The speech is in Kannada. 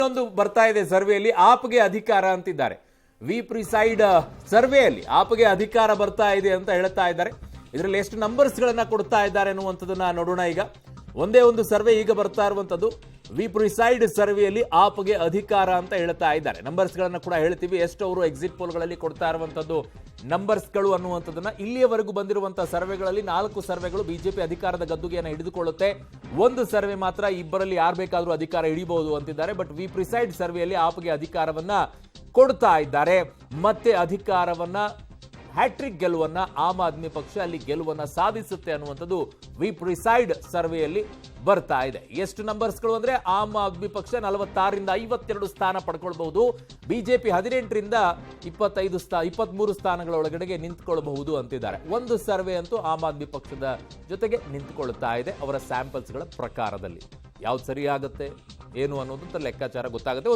ಇನ್ನೊಂದು ಬರ್ತಾ ಇದೆ ಸರ್ವೆಯಲ್ಲಿ ಆಪ್ಗೆ ಅಧಿಕಾರ ಅಂತಿದ್ದಾರೆ. ವಿ ಪ್ರಿಸೈಡ್ ಸರ್ವೆಯಲ್ಲಿ ಆಪ್ಗೆ ಅಧಿಕಾರ ಬರ್ತಾ ಇದೆ ಅಂತ ಹೇಳ್ತಾ ಇದ್ದಾರೆ. ಇದರಲ್ಲಿ ಎಷ್ಟು ನಂಬರ್ಸ್ ಗಳನ್ನ ಕೊಡ್ತಾ ಇದ್ದಾರೆ ಅನ್ನುವಂಥದ್ದನ್ನ ನೋಡೋಣ. ಈಗ ಒಂದೇ ಒಂದು ಸರ್ವೆ ಈಗ ಬರ್ತಾ ಇರುವಂತದ್ದು ವಿ ಪ್ರಿಸೈಡ್ ಸರ್ವೆಯಲ್ಲಿ ಆಪ್ಗೆ ಅಧಿಕಾರ ಅಂತ ಹೇಳ್ತಾ ಇದ್ದಾರೆ. ನಂಬರ್ಸ್ ಗಳನ್ನ ಕೂಡ ಹೇಳ್ತೀವಿ, ಎಷ್ಟು ಅವರು ಎಕ್ಸಿಟ್ ಪೋಲ್ ಗಳಲ್ಲಿ ಕೊಡ್ತಾ ಇರುವಂತದ್ದು ನಂಬರ್ಸ್ ಗಳು ಅನ್ನುವಂಥದ್ದನ್ನ. ಇಲ್ಲಿಯವರೆಗೂ ಬಂದಿರುವಂತಹ ಸರ್ವೆಗಳಲ್ಲಿ 4 ಸರ್ವೆಗಳು ಬಿಜೆಪಿ ಅಧಿಕಾರದ ಗದ್ದುಗೆಯನ್ನು ಹಿಡಿದುಕೊಳ್ಳುತ್ತೆ. ಒಂದು ಸರ್ವೆ ಮಾತ್ರ ಇಬ್ಬರಲ್ಲಿ ಯಾರು ಬೇಕಾದ್ರೂ ಅಧಿಕಾರ ಹಿಡಿಬಹುದು ಅಂತಿದ್ದಾರೆ. ಬಟ್ ವಿ ಪ್ರಿಸೈಡ್ ಸರ್ವೆಯಲ್ಲಿ ಆಪ್ಗೆ ಅಧಿಕಾರವನ್ನ ಕೊಡ್ತಾ ಇದ್ದಾರೆ. ಮತ್ತೆ ಅಧಿಕಾರವನ್ನ ಹ್ಯಾಟ್ರಿಕ್ ಗೆಲುವನ್ನ ಆಮ್ ಆದ್ಮಿ ಪಕ್ಷ ಅಲ್ಲಿ ಗೆಲುವನ್ನ ಸಾಧಿಸುತ್ತೆ ಅನ್ನುವಂಥದ್ದು ವಿ ಪ್ರಿಸೈಡ್ ಸರ್ವೆಯಲ್ಲಿ ಬರ್ತಾ ಇದೆ. ಎಷ್ಟು ನಂಬರ್ಸ್ಗಳು ಅಂದ್ರೆ ಆಮ್ ಆದ್ಮಿ ಪಕ್ಷ 46ರಿಂದ 52 ಸ್ಥಾನ ಪಡ್ಕೊಳ್ಬಹುದು. ಬಿಜೆಪಿ 18ರಿಂದ 23 ಸ್ಥಾನಗಳ ಒಳಗಡೆಗೆ ನಿಂತ್ಕೊಳ್ಬಹುದು ಅಂತಿದ್ದಾರೆ. ಒಂದು ಸರ್ವೆ ಅಂತೂ ಆಮ್ ಆದ್ಮಿ ಪಕ್ಷದ ಜೊತೆಗೆ ನಿಂತ್ಕೊಳ್ತಾ ಇದೆ ಅವರ ಸ್ಯಾಂಪಲ್ಸ್ಗಳ ಪ್ರಕಾರದಲ್ಲಿ. ಯಾವ್ದು ಸರಿಯಾಗುತ್ತೆ ಏನು ಅನ್ನೋದು ಲೆಕ್ಕಾಚಾರ ಗೊತ್ತಾಗುತ್ತೆ.